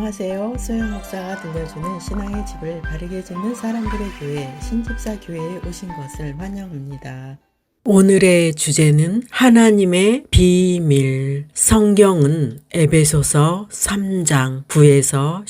안녕하세요. 소영 목사가 들려주는 신앙의 집을 바르게 짓는 사람들의 교회 신집사 교회에 오신 것을 환영합니다. 오늘의 주제는 하나님의 비밀. 성경은 에베소서 3장 9에서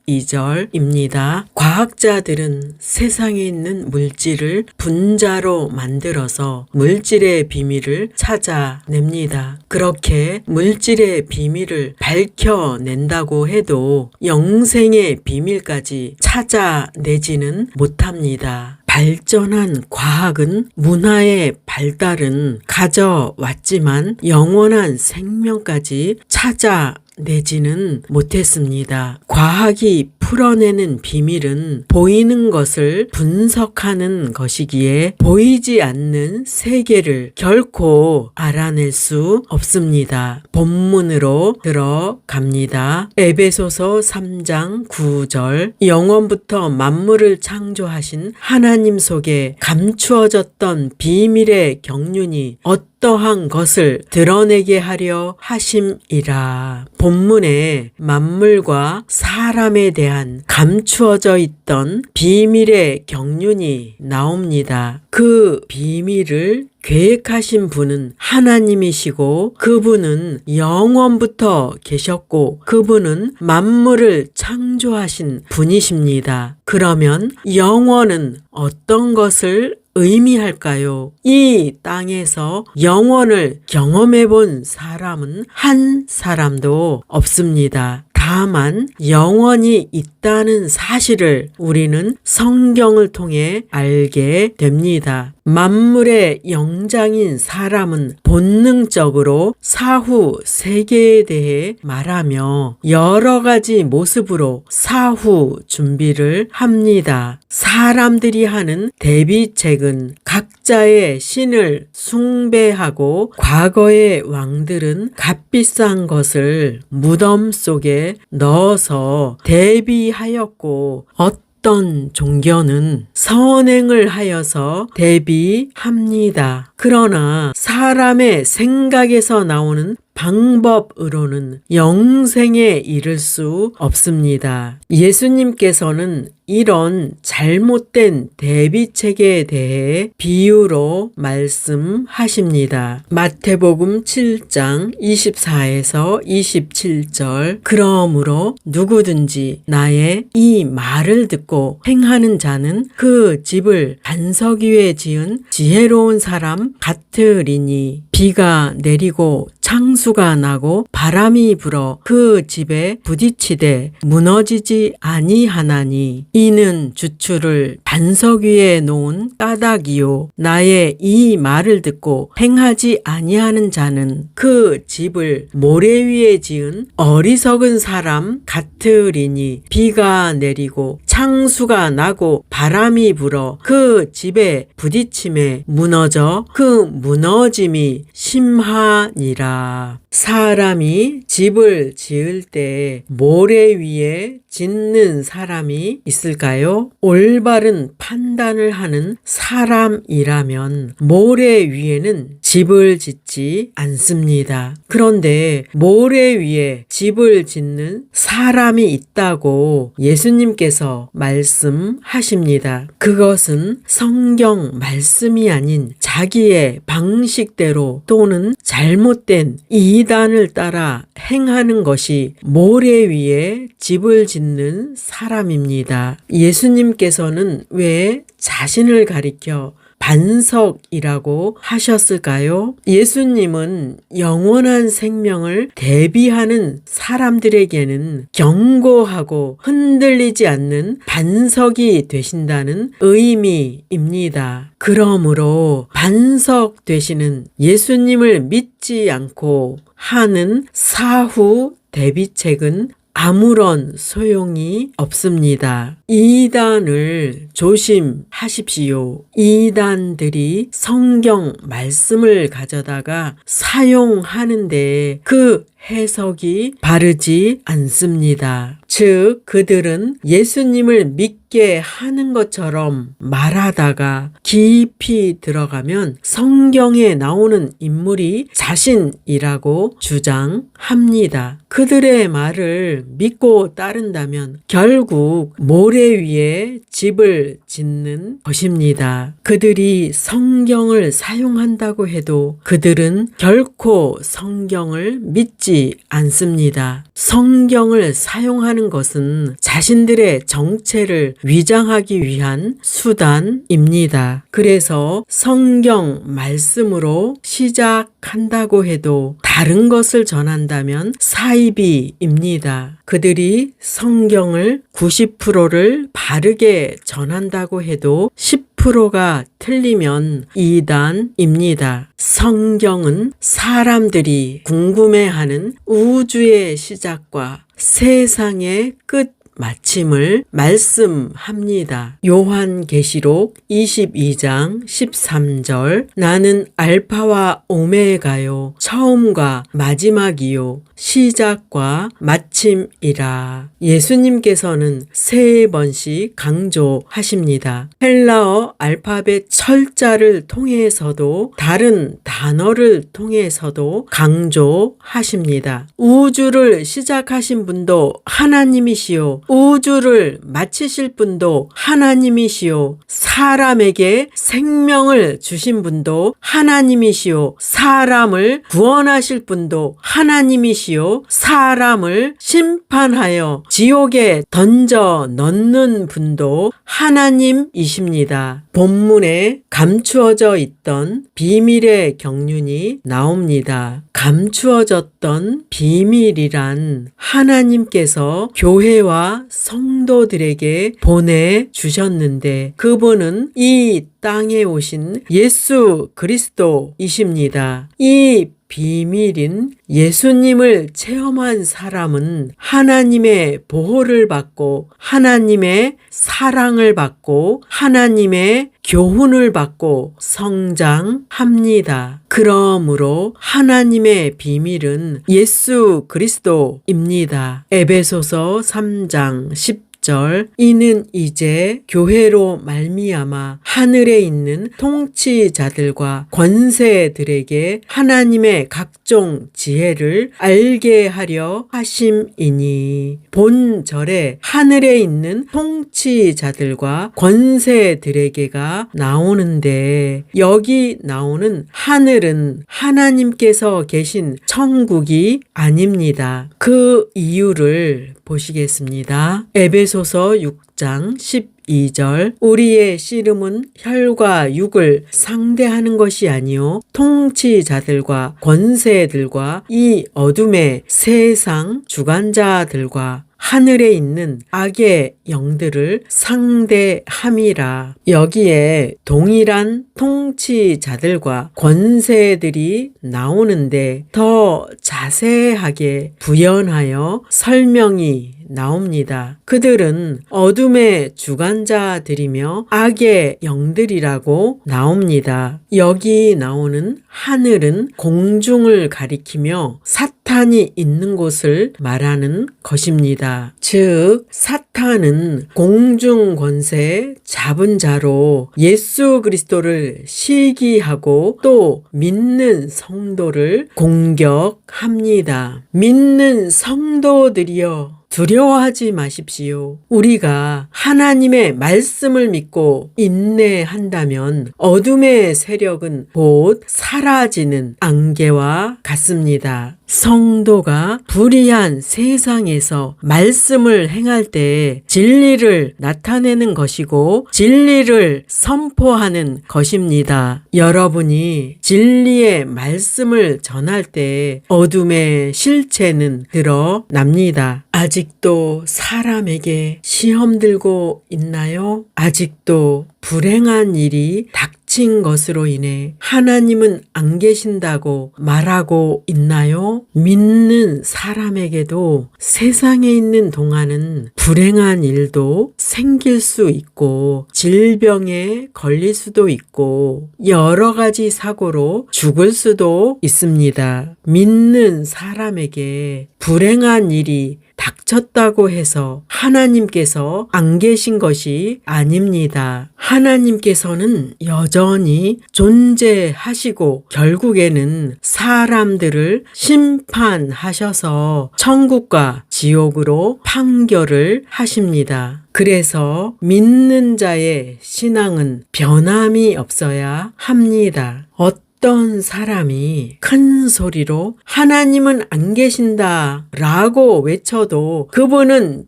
12절입니다. 과학자들은 세상에 있는 물질을 분자로 만들어서 물질의 비밀을 찾아냅니다. 그렇게 물질의 비밀을 밝혀낸다고 해도 영생의 비밀까지 찾아내지는 못합니다. 발전한 과학은 문화의 발달은 가져왔지만 영원한 생명까지 찾아내지는 못했습니다. 과학이 풀어내는 비밀은 보이는 것을 분석하는 것이기에 보이지 않는 세계를 결코 알아낼 수 없습니다. 본문으로 들어갑니다. 에베소서 3장 9절. 영원부터 만물을 창조하신 하나님 속에 감추어졌던 비밀의 경륜이 어떠한 것을 드러내게 하려 하심이라. 본문에 만물과 사람에 대한 감추어져 있던 비밀의 경륜이 나옵니다. 그 비밀을 계획하신 분은 하나님이시고 그분은 영원부터 계셨고 그분은 만물을 창조하신 분이십니다. 그러면 영원은 어떤 것을 의미할까요? 이 땅에서 영원을 경험해 본 사람은 한 사람도 없습니다. 다만 영원이 있다는 사실을 우리는 성경을 통해 알게 됩니다. 만물의 영장인 사람은 본능적으로 사후 세계에 대해 말하며 여러 가지 모습으로 사후 준비를 합니다. 사람들이 하는 대비책은 각자의 신을 숭배하고 과거의 왕들은 값비싼 것을 무덤 속에 넣어서 대비하였고 어떤 종교는 선행을 하여서 대비합니다. 그러나 사람의 생각에서 나오는 방법으로는 영생에 이를 수 없습니다. 예수님께서는 이런 잘못된 대비책에 대해 비유로 말씀하십니다. 마태복음 7장 24에서 27절. 그러므로 누구든지 나의 이 말을 듣고 행하는 자는 그 집을 반석 위에 지은 지혜로운 사람 같으리니 비가 내리고 창수가 나고 바람이 불어 그 집에 부딪히되 무너지지 아니하나니 이는 주추를 반석 위에 놓은 까닭이요 나의 이 말을 듣고 행하지 아니하는 자는 그 집을 모래 위에 지은 어리석은 사람 같으리니 비가 내리고 창수가 나고 바람이 불어 그 집에 부딪힘에 무너져 그 무너짐이 심하니라. 사람이 집을 지을 때 모래 위에 짓는 사람이 있을까요? 올바른 판단을 하는 사람이라면 모래 위에는 집을 짓지 않습니다. 그런데 모래 위에 집을 짓는 사람이 있다고 예수님께서 말씀하십니다. 그것은 성경 말씀이 아닌 자기의 방식대로 또는 잘못된 이단을 따라 행하는 것이 모래 위에 집을 짓는 사람입니다. 예수님께서는 왜 자신을 가리켜 반석이라고 하셨을까요? 예수님은 영원한 생명을 대비하는 사람들에게는 견고하고 흔들리지 않는 반석이 되신다는 의미입니다. 그러므로 반석 되시는 예수님을 믿지 않고 하는 사후 대비책은 아무런 소용이 없습니다. 이단을 조심하십시오. 이단들이 성경 말씀을 가져다가 사용하는데 그 해석이 바르지 않습니다. 즉, 그들은 예수님을 믿게 하는 것처럼 말하다가 깊이 들어가면 성경에 나오는 인물이 자신이라고 주장합니다. 그들의 말을 믿고 따른다면 결국 모래 위에 집을 짓는 것입니다. 그들이 성경을 사용한다고 해도 그들은 결코 성경을 믿지 않습니다. 성경을 사용하는 것은 자신들의 정체를 위장하기 위한 수단입니다. 그래서 성경 말씀으로 시작한다고 해도 다른 것을 전한다면 사이비입니다. 그들이 성경을 90%를 바르게 전한다고 해도 10%가 틀리면 이단입니다. 성경은 사람들이 궁금해하는 우주의 시작과 세상의 끝 마침을 말씀합니다. 요한계시록 22장 13절 나는 알파와 오메가요 처음과 마지막이요 시작과 마침이라. 예수님께서는 3번씩 강조하십니다. 헬라어 알파벳 철자를 통해서도 다른 단어를 통해서도 강조하십니다. 우주를 시작하신 분도 하나님이시요 우주를 마치실 분도 하나님이시요 사람에게 생명을 주신 분도 하나님이시요 사람을 구원하실 분도 하나님이시요 사람을 심판하여 지옥에 던져 넣는 분도 하나님이십니다. 본문에 감추어져 있던 비밀의 경륜이 나옵니다. 감추어졌던 비밀이란 하나님께서 교회와 성도들에게 보내주셨는데 그분은 이 땅에 오신 예수 그리스도이십니다. 이 비밀인 예수님을 체험한 사람은 하나님의 보호를 받고 하나님의 사랑을 받고 하나님의 교훈을 받고 성장합니다. 그러므로 하나님의 비밀은 예수 그리스도입니다. 에베소서 3장 10절 이는 이제 교회로 말미암아 하늘에 있는 통치자들과 권세들에게 하나님의 각종 지혜를 알게 하려 하심이니. 본절에 하늘에 있는 통치자들과 권세들에게가 나오는데 여기 나오는 하늘은 하나님께서 계신 천국이 아닙니다. 그 이유를 보시겠습니다. 에베소서 6장 12절 우리의 씨름은 혈과 육을 상대하는 것이 아니요 통치자들과 권세들과 이 어둠의 세상 주관자들과 하늘에 있는 악의 영들을 상대함이라. 여기에 동일한 통치자들과 권세들이 나오는데 더 자세하게 부연하여 설명이 나옵니다. 그들은 어둠의 주관자들이며 악의 영들이라고 나옵니다. 여기 나오는 하늘은 공중을 가리키며 사탄이 있는 곳을 말하는 것입니다. 즉 사탄은 공중 권세 잡은 자로 예수 그리스도를 시기하고 또 믿는 성도를 공격합니다. 믿는 성도들이여 두려워하지 마십시오. 우리가 하나님의 말씀을 믿고 인내한다면 어둠의 세력은 곧 사라지는 안개와 같습니다. 성도가 불의한 세상에서 말씀을 행할 때 진리를 나타내는 것이고 진리를 선포하는 것입니다. 여러분이 진리의 말씀을 전할 때 어둠의 실체는 드러납니다. 아직도 사람에게 시험 들고 있나요? 아직도 불행한 일이 닥치고 갇힌 것으로 인해 하나님은 안 계신다고 말하고 있나요? 믿는 사람에게도 세상에 있는 동안은 불행한 일도 생길 수 있고 질병에 걸릴 수도 있고 여러 가지 사고로 죽을 수도 있습니다. 믿는 사람에게 불행한 일이 닥쳤다고 해서 하나님께서 안 계신 것이 아닙니다. 하나님께서는 여전히 존재하시고 결국에는 사람들을 심판하셔서 천국과 지옥으로 판결을 하십니다. 그래서 믿는 자의 신앙은 변함이 없어야 합니다. 어떤 사람이 큰 소리로 하나님은 안 계신다 라고 외쳐도 그분은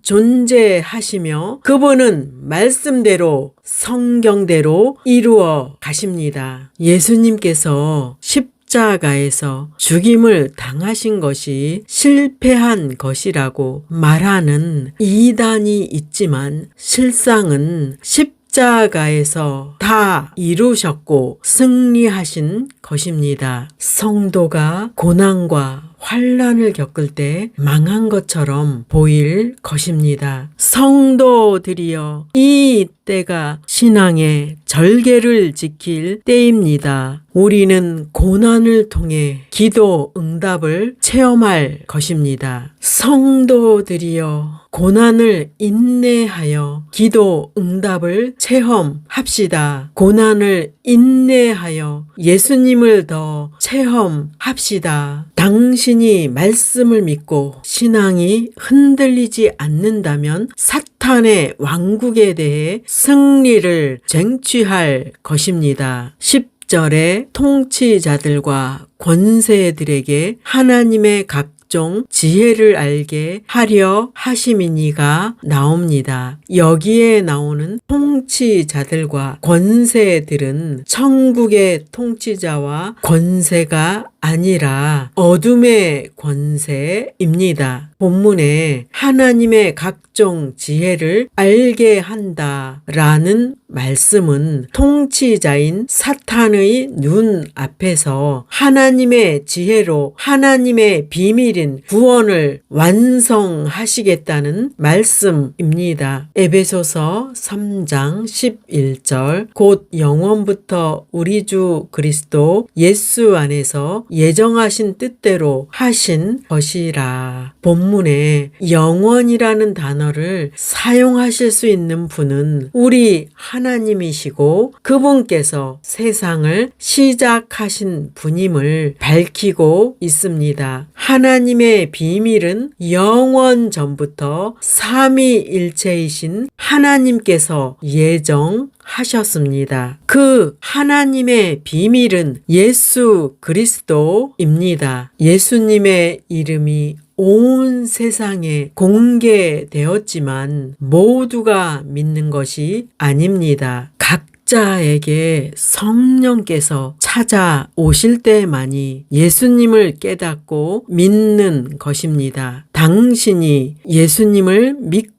존재하시며 그분은 말씀대로 성경대로 이루어 가십니다. 예수님께서 십자가에서 죽임을 당하신 것이 실패한 것이라고 말하는 이단이 있지만 실상은 십자가에서 다 이루셨고 승리하신 것입니다. 성도가 고난과 환난을 겪을 때 망한 것처럼 보일 것입니다. 성도들이여, 이 때가 신앙의 절개를 지킬 때입니다. 우리는 고난을 통해 기도 응답을 체험할 것입니다. 성도들이여, 고난을 인내하여 기도 응답을 체험합시다. 고난을 인내하여 예수님을 더 체험합시다. 당신이 말씀을 믿고 신앙이 흔들리지 않는다면 사탄의 왕국에 대해 승리를 쟁취할 것입니다. 10절에 통치자들과 권세들에게 하나님의 각종 지혜를 알게 하려 하심이니가 나옵니다. 여기에 나오는 통치자들과 권세들은 천국의 통치자와 권세가 아니라 어둠의 권세입니다. 본문에 하나님의 각종 지혜를 알게 한다라는 말씀은 통치자인 사탄의 눈 앞에서 하나님의 지혜로 하나님의 비밀인 구원을 완성하시겠다는 말씀입니다. 에베소서 3장 11절 곧 영원부터 우리 주 그리스도 예수 안에서 예정하신 뜻대로 하신 것이라. 본문에 영원이라는 단어를 사용하실 수 있는 분은 우리 하나님이시고 그분께서 세상을 시작하신 분임을 밝히고 있습니다. 하나님의 비밀은 영원 전부터 삼위일체이신 하나님께서 예정하셨습니다. 그 하나님의 비밀은 예수 그리스도입니다. 예수님의 이름이 온 세상에 공개되었지만 모두가 믿는 것이 아닙니다. 각자에게 성령께서 찾아오실 때만이 예수님을 깨닫고 믿는 것입니다. 당신이 예수님을 믿고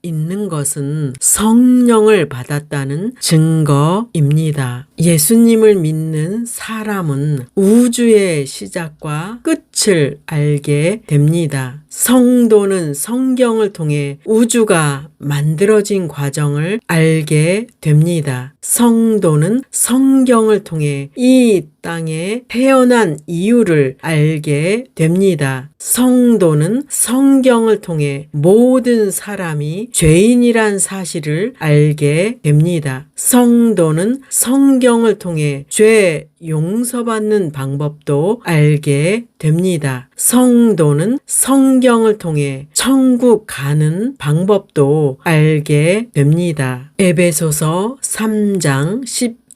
있는 것은 성령을 받았다는 증거입니다. 예수님을 믿는 사람은 우주의 시작과 끝을 알게 됩니다. 성도는 성경을 통해 우주가 만들어진 과정을 알게 됩니다. 성도는 성경을 통해 이 땅에 태어난 이유를 알게 됩니다. 성도는 성경을 통해 모든 사람이 죄인이란 사실을 알게 됩니다. 성도는 성경을 통해 죄 용서받는 방법도 알게 됩니다. 성도는 성경을 통해 천국 가는 방법도 알게 됩니다. 에베소서 3장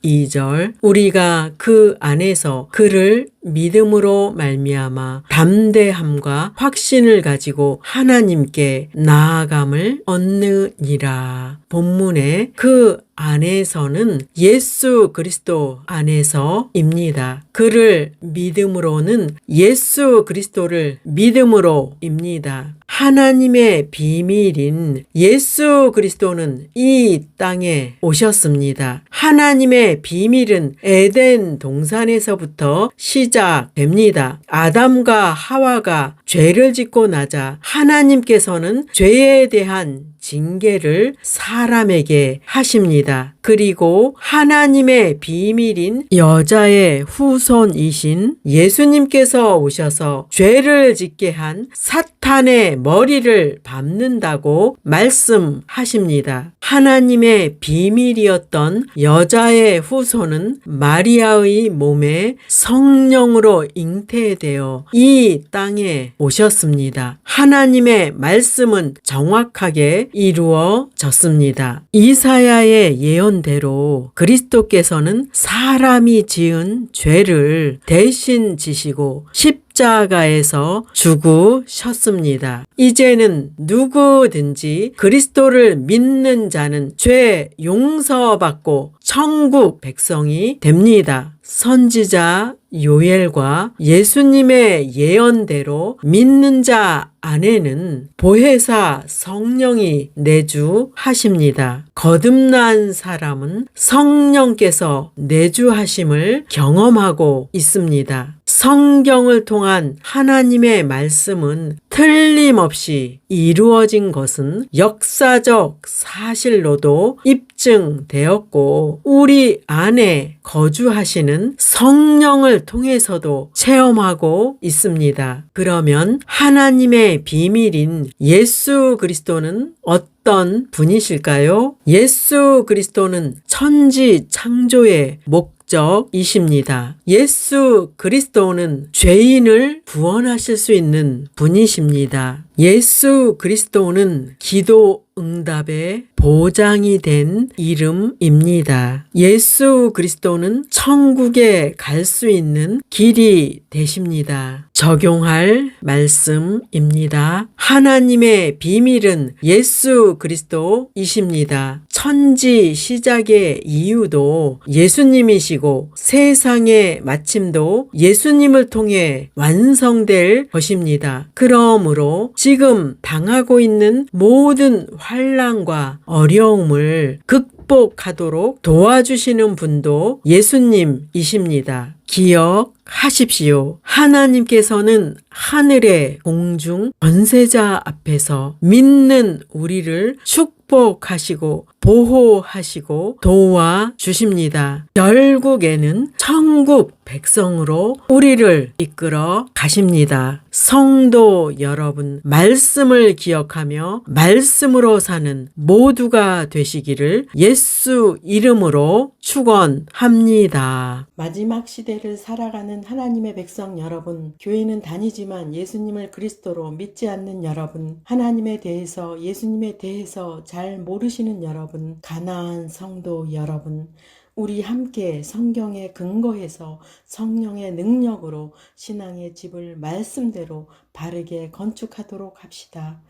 12절 우리가 그 안에서 그를 믿음으로 말미암아 담대함과 확신을 가지고 하나님께 나아감을 얻느니라. 본문에 그 안에서는 예수 그리스도 안에서입니다. 그를 믿음으로는 예수 그리스도를 믿음으로입니다. 하나님의 비밀인 예수 그리스도는 이 땅에 오셨습니다. 하나님의 비밀은 에덴 동산에서부터 시작됩니다. 아담과 하와가 죄를 짓고 나자 하나님께서는 죄에 대한 징계를 사람에게 하십니다. 그리고 하나님의 비밀인 여자의 후손이신 예수님께서 오셔서 죄를 짓게 한 사탄의 머리를 밟는다고 말씀하십니다. 하나님의 비밀이었던 여자의 후손은 마리아의 몸에 성령으로 잉태되어 이 땅에 오셨습니다. 하나님의 말씀은 정확하게 이루어졌습니다. 이사야의 예언대로 그리스도께서는 사람이 지은 죄를 대신 지시고 십자가에서 죽으셨습니다. 이제는 누구든지 그리스도를 믿는 자는 죄 용서받고 천국 백성이 됩니다. 선지자 요엘과 예수님의 예언대로 믿는 자 안에는 보혜사 성령이 내주하십니다. 거듭난 사람은 성령께서 내주하심을 경험하고 있습니다. 성경을 통한 하나님의 말씀은 틀림없이 이루어진 것은 역사적 사실로도 입증되었고 우리 안에 거주하시는 성령을 통해서도 체험하고 있습니다. 그러면 하나님의 비밀인 예수 그리스도는 어떤 분이실까요? 예수 그리스도는 천지 창조의 목적이십니다. 예수 그리스도는 죄인을 구원하실 수 있는 분이십니다. 예수 그리스도는 기도 응답의 보장이 된 이름입니다. 예수 그리스도는 천국에 갈 수 있는 길이 되십니다. 적용할 말씀입니다. 하나님의 비밀은 예수 그리스도이십니다. 천지 시작의 이유도 예수님이시고 세상의 마침도 예수님을 통해 완성될 것입니다. 그러므로 지금 당하고 있는 모든 환난과 어려움을 극복하도록 도와주시는 분도 예수님이십니다. 기억하십시오. 하나님께서는 하늘의 공중 권세자 앞에서 믿는 우리를 축복하시고 보호하시고 도와주십니다. 결국에는 천국 백성으로 우리를 이끌어 가십니다. 성도 여러분, 말씀을 기억하며 말씀으로 사는 모두가 되시기를 예수 이름으로 축원합니다. 마지막 시대를 살아가는 하나님의 백성 여러분, 교회는 다니지만 예수님을 그리스도로 믿지 않는 여러분, 하나님에 대해서 예수님에 대해서 잘 모르시는 여러분, 가나안 성도 여러분, 우리 함께 성경에 근거해서 성령의 능력으로 신앙의 집을 말씀대로 바르게 건축하도록 합시다.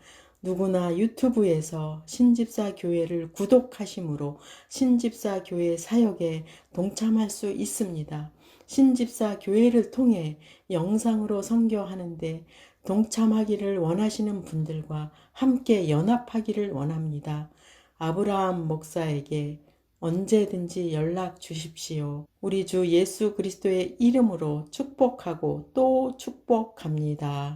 누구나 유튜브에서 신집사 교회를 구독하심으로 신집사 교회 사역에 동참할 수 있습니다. 신집사 교회를 통해 영상으로 선교하는데 동참하기를 원하시는 분들과 함께 연합하기를 원합니다. 아브라함 목사에게 언제든지 연락 주십시오. 우리 주 예수 그리스도의 이름으로 축복하고 또 축복합니다.